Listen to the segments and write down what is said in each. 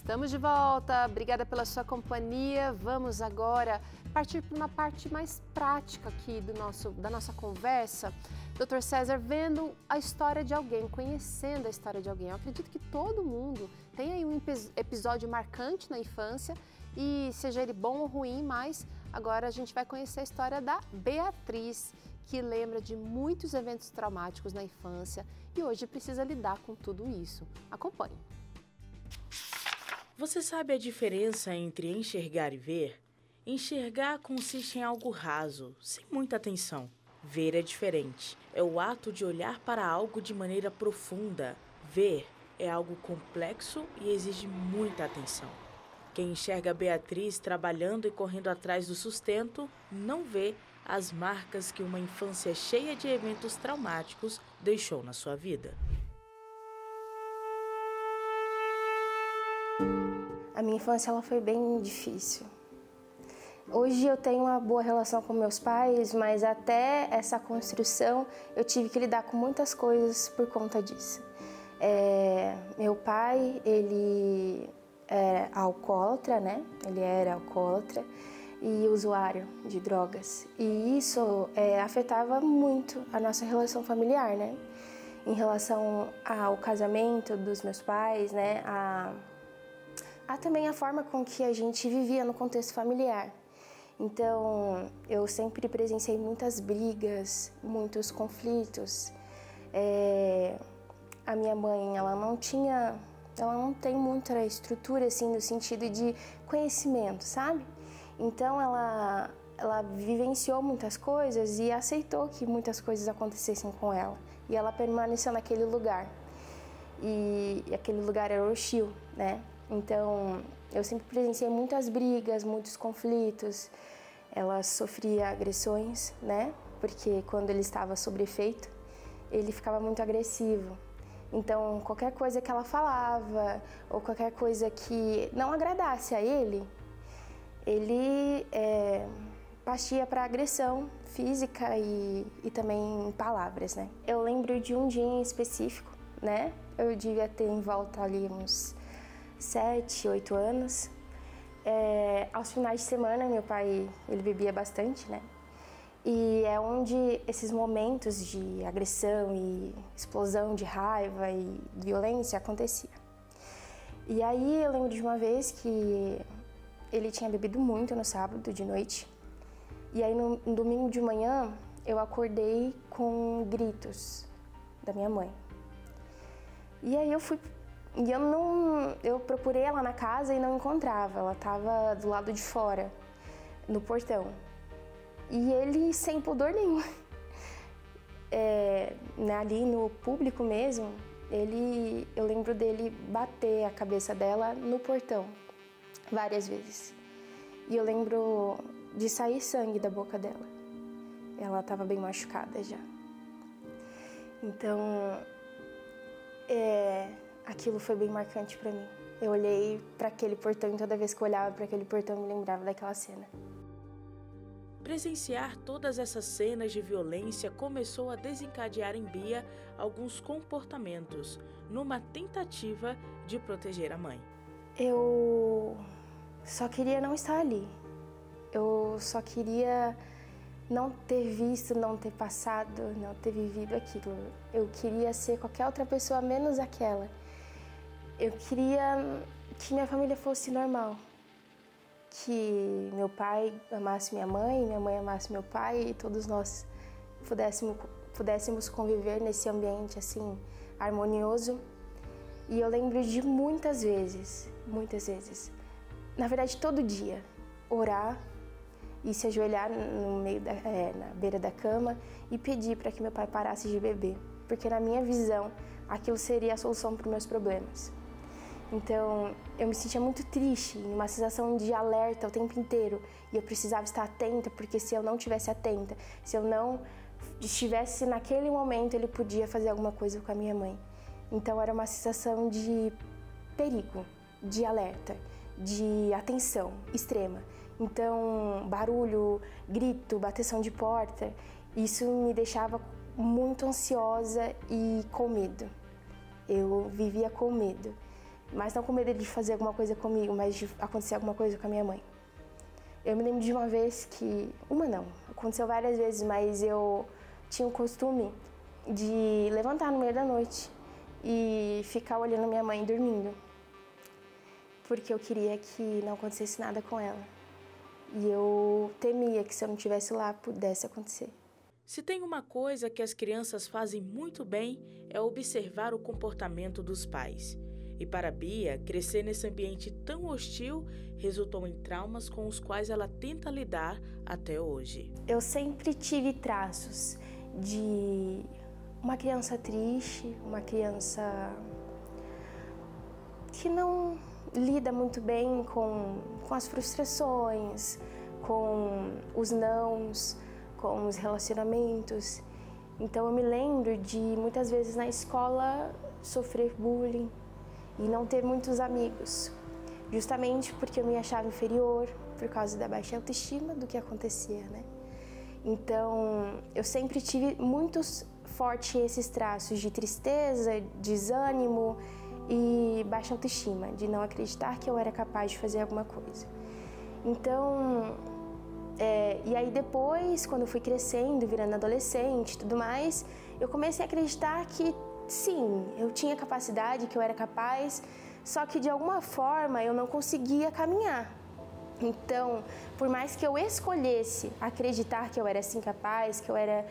Estamos de volta, obrigada pela sua companhia. Vamos agora partir para uma parte mais prática aqui da nossa conversa. Dr. César, vendo a história de alguém, conhecendo a história de alguém, eu acredito que todo mundo tem aí um episódio marcante na infância, e seja ele bom ou ruim, mas agora a gente vai conhecer a história da Beatriz, que lembra de muitos eventos traumáticos na infância e hoje precisa lidar com tudo isso. Acompanhe. Você sabe a diferença entre enxergar e ver? Enxergar consiste em algo raso, sem muita atenção. Ver é diferente. É o ato de olhar para algo de maneira profunda. Ver é algo complexo e exige muita atenção. Quem enxerga Beatriz trabalhando e correndo atrás do sustento, não vê as marcas que uma infância cheia de eventos traumáticos deixou na sua vida. A minha infância ela foi bem difícil. Hoje eu tenho uma boa relação com meus pais, mas até essa construção eu tive que lidar com muitas coisas por conta disso. Meu pai, ele era alcoólatra, né? Ele era alcoólatra e usuário de drogas. E isso afetava muito a nossa relação familiar, né? Em relação ao casamento dos meus pais, né? Há também a forma com que a gente vivia no contexto familiar. Então, eu sempre presenciei muitas brigas, muitos conflitos. A minha mãe, ela não tem muita estrutura, assim, no sentido de conhecimento, sabe? Então, ela vivenciou muitas coisas e aceitou que muitas coisas acontecessem com ela. E ela permaneceu naquele lugar. E aquele lugar era hostil, né? Então, eu sempre presenciei muitas brigas, muitos conflitos. Ela sofria agressões, né? Porque quando ele estava sob efeito, ele ficava muito agressivo. Então, qualquer coisa que ela falava, ou qualquer coisa que não agradasse a ele partia para agressão física e também em palavras, né? Eu lembro de um dia em específico, né? Eu devia ter em volta ali uns 7, 8 anos. Aos finais de semana, meu pai, ele bebia bastante, né? E é onde esses momentos de agressão e explosão de raiva e violência acontecia. E aí eu lembro de uma vez que ele tinha bebido muito no sábado de noite. E aí no domingo de manhã eu acordei com gritos da minha mãe. E aí eu procurei ela na casa e não encontrava, ela estava do lado de fora, no portão. E ele, sem pudor nenhum, ali no público mesmo, eu lembro dele bater a cabeça dela no portão, várias vezes. E eu lembro de sair sangue da boca dela. Ela estava bem machucada já. Então, aquilo foi bem marcante para mim. Eu olhei para aquele portão e toda vez que eu olhava para aquele portão eu me lembrava daquela cena. Presenciar todas essas cenas de violência começou a desencadear em Bia alguns comportamentos, numa tentativa de proteger a mãe. Eu só queria não estar ali. Eu só queria não ter visto, não ter passado, não ter vivido aquilo. Eu queria ser qualquer outra pessoa menos aquela. Eu queria que minha família fosse normal. Que meu pai amasse minha mãe amasse meu pai e todos nós pudéssemos conviver nesse ambiente assim harmonioso. E eu lembro de muitas vezes, na verdade todo dia, orar e se ajoelhar na beira da cama e pedir para que meu pai parasse de beber, porque na minha visão aquilo seria a solução para os meus problemas. Então, eu me sentia muito triste, uma sensação de alerta o tempo inteiro. E eu precisava estar atenta, porque se eu não estivesse atenta, se eu não estivesse naquele momento, ele podia fazer alguma coisa com a minha mãe. Então, era uma sensação de perigo, de alerta, de atenção extrema. Então, barulho, grito, bateção de porta, isso me deixava muito ansiosa e com medo. Eu vivia com medo. mas não com medo de fazer alguma coisa comigo, mas de acontecer alguma coisa com a minha mãe. Eu me lembro de uma vez aconteceu várias vezes, mas eu tinha o costume de levantar no meio da noite e ficar olhando minha mãe dormindo, porque eu queria que não acontecesse nada com ela. E eu temia que se eu não estivesse lá, pudesse acontecer. Se tem uma coisa que as crianças fazem muito bem, é observar o comportamento dos pais. E para Bia, crescer nesse ambiente tão hostil resultou em traumas com os quais ela tenta lidar até hoje. Eu sempre tive traços de uma criança triste, uma criança que não lida muito bem com as frustrações, com os nãos, com os relacionamentos. Então eu me lembro de muitas vezes na escola sofrer bullying e não ter muitos amigos, justamente porque eu me achava inferior por causa da baixa autoestima do que acontecia, né? Então eu sempre tive muito forte esses traços de tristeza, desânimo e baixa autoestima, de não acreditar que eu era capaz de fazer alguma coisa. Então, e aí depois, quando eu fui crescendo, virando adolescente e tudo mais, eu comecei a acreditar que sim, eu tinha capacidade, que eu era capaz, só que de alguma forma eu não conseguia caminhar. Então, por mais que eu escolhesse acreditar que eu era assim capaz, que eu era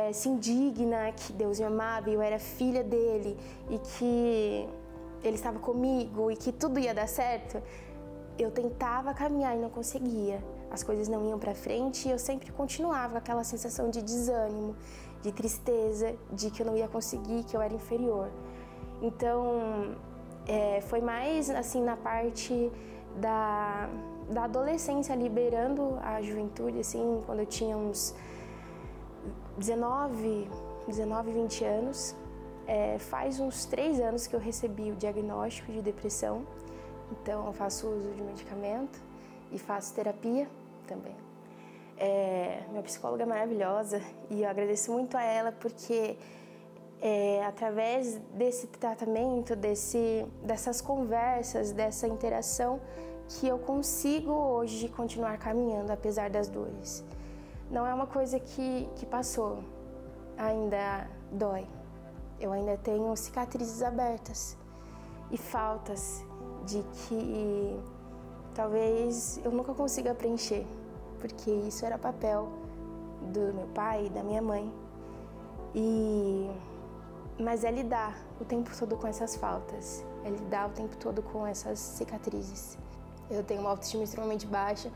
assim digna, que Deus me amava e eu era filha dele e que ele estava comigo e que tudo ia dar certo, eu tentava caminhar e não conseguia. As coisas não iam para frente e eu sempre continuava com aquela sensação de desânimo, de tristeza, de que eu não ia conseguir, que eu era inferior. Então, foi mais assim na parte da adolescência, liberando a juventude, assim, quando eu tinha uns 19, 20 anos. Faz uns 3 anos que eu recebi o diagnóstico de depressão, então eu faço uso de medicamento e faço terapia também. Minha psicóloga é maravilhosa e eu agradeço muito a ela porque através desse tratamento, dessas conversas, dessa interação, que eu consigo hoje continuar caminhando apesar das dores. Não é uma coisa que passou, ainda dói. Eu ainda tenho cicatrizes abertas e faltas de que talvez eu nunca consiga preencher, porque isso era papel do meu pai e da minha mãe. Mas é lidar o tempo todo com essas faltas, é lidar o tempo todo com essas cicatrizes. Eu tenho uma autoestima extremamente baixa,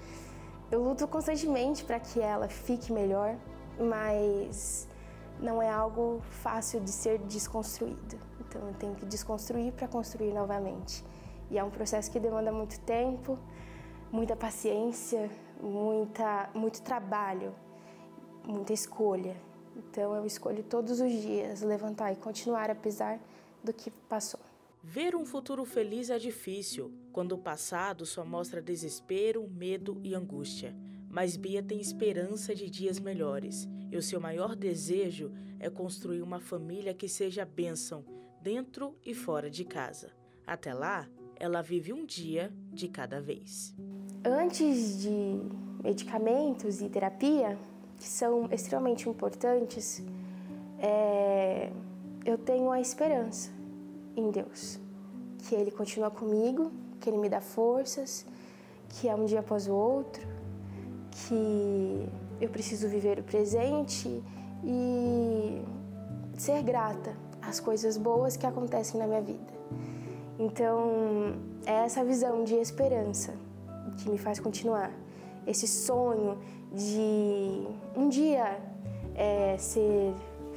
eu luto constantemente para que ela fique melhor, mas não é algo fácil de ser desconstruído. Então eu tenho que desconstruir para construir novamente. E é um processo que demanda muito tempo, muita paciência, muito trabalho, muita escolha. Então eu escolho todos os dias levantar e continuar apesar do que passou. Ver um futuro feliz é difícil, quando o passado só mostra desespero, medo e angústia. Mas Bia tem esperança de dias melhores e o seu maior desejo é construir uma família que seja bênção dentro e fora de casa. Até lá, ela vive um dia de cada vez. Antes de medicamentos e terapia, que são extremamente importantes, eu tenho a esperança em Deus, que Ele continua comigo, que Ele me dá forças, que é um dia após o outro, que eu preciso viver o presente e ser grata às coisas boas que acontecem na minha vida. Então, é essa visão de esperança que me faz continuar. Esse sonho de um dia ser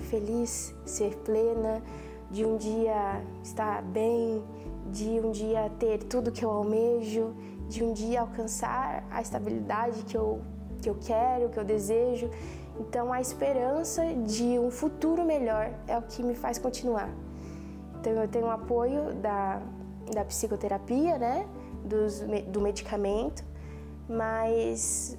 feliz, ser plena, de um dia estar bem, de um dia ter tudo que eu almejo, de um dia alcançar a estabilidade que eu quero, que eu desejo. Então, a esperança de um futuro melhor é o que me faz continuar. Então, eu tenho o apoio da psicoterapia, né? Do medicamento, mas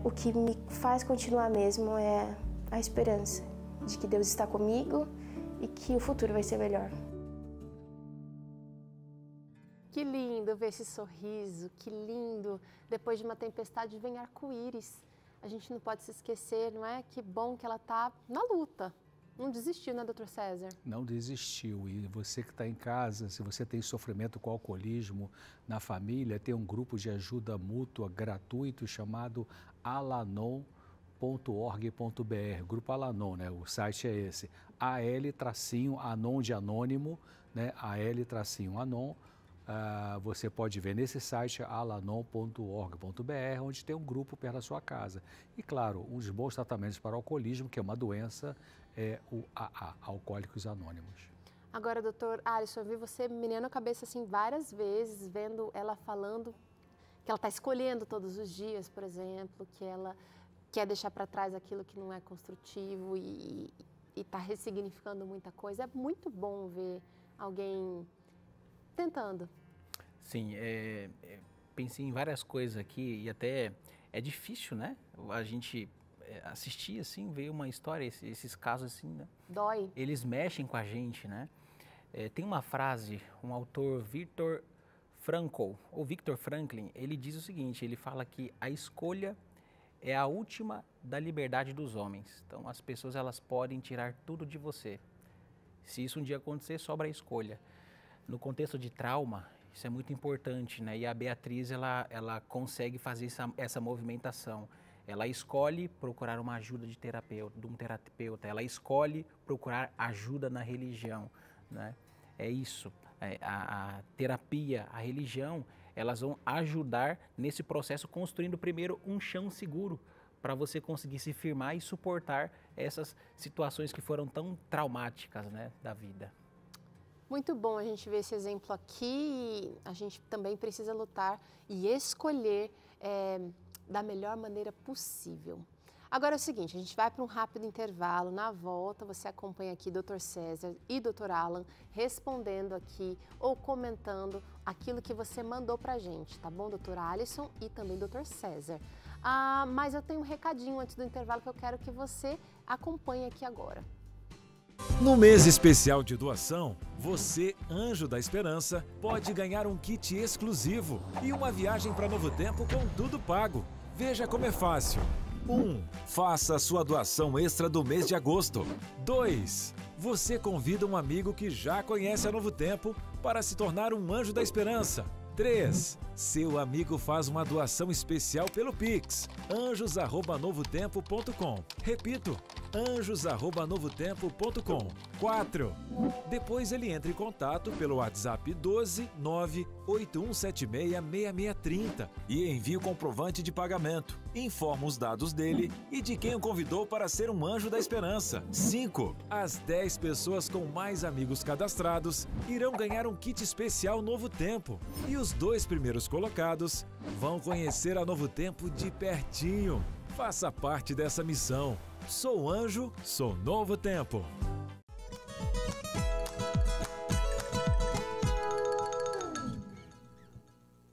o que me faz continuar mesmo é a esperança de que Deus está comigo e que o futuro vai ser melhor. Que lindo ver esse sorriso, que lindo. Depois de uma tempestade vem arco-íris. A gente não pode se esquecer, não é? Que bom que ela está na luta. Não desistiu, né, doutor César? Não desistiu. E você que está em casa, se você tem sofrimento com alcoolismo na família, tem um grupo de ajuda mútua gratuito chamado alanon.org.br. Grupo Alanon, né? O site é esse. AL-Anon de anônimo, né? AL-Anon. Você pode ver nesse site alanon.org.br, onde tem um grupo perto da sua casa. E, claro, os bons tratamentos para o alcoolismo, que é uma doença, é o AA, Alcoólicos Anônimos. Agora, doutor Alisson, eu vi você menendo a cabeça assim várias vezes, vendo ela falando que ela está escolhendo todos os dias, por exemplo, que ela quer deixar para trás aquilo que não é construtivo e está ressignificando muita coisa. É muito bom ver alguém tentando. Sim, pensei em várias coisas aqui e até é difícil, né? A gente assistir assim, ver uma história, esses casos assim, né? Dói. Eles mexem com a gente, né? Tem uma frase, um autor, Viktor Franklin, ele diz o seguinte, ele fala que a escolha é a última da liberdade dos homens. Então, as pessoas, elas podem tirar tudo de você. Se isso um dia acontecer, sobra a escolha. No contexto de trauma, isso é muito importante, né? E a Beatriz, ela consegue fazer essa movimentação. Ela escolhe procurar uma ajuda de um terapeuta. Ela escolhe procurar ajuda na religião, né? É isso. A terapia, a religião, elas vão ajudar nesse processo, construindo primeiro um chão seguro para você conseguir se firmar e suportar essas situações que foram tão traumáticas, né, da vida. Muito bom a gente ver esse exemplo aqui e a gente também precisa lutar e escolher da melhor maneira possível. Agora é o seguinte, a gente vai para um rápido intervalo, na volta você acompanha aqui Dr. César e Dr. Alan respondendo aqui ou comentando aquilo que você mandou pra gente, tá bom, Dr. Alisson e também Dr. César. Mas eu tenho um recadinho antes do intervalo que eu quero que você acompanhe aqui agora. No mês especial de doação, você, Anjo da Esperança, pode ganhar um kit exclusivo e uma viagem para Novo Tempo com tudo pago. Veja como é fácil. 1. Faça a sua doação extra do mês de agosto. 2. Você convida um amigo que já conhece a Novo Tempo para se tornar um Anjo da Esperança. 3. Seu amigo faz uma doação especial pelo Pix, anjos@novotempo.com. Repito, anjos@novotempo.com. 4. Depois ele entra em contato pelo WhatsApp 12 98176 6630 e envia o comprovante de pagamento. Informa os dados dele e de quem o convidou para ser um Anjo da Esperança. 5. As 10 pessoas com mais amigos cadastrados irão ganhar um kit especial Novo Tempo. E os 2 primeiros colocados vão conhecer a Novo Tempo de pertinho. Faça parte dessa missão. Sou Anjo, sou Novo Tempo.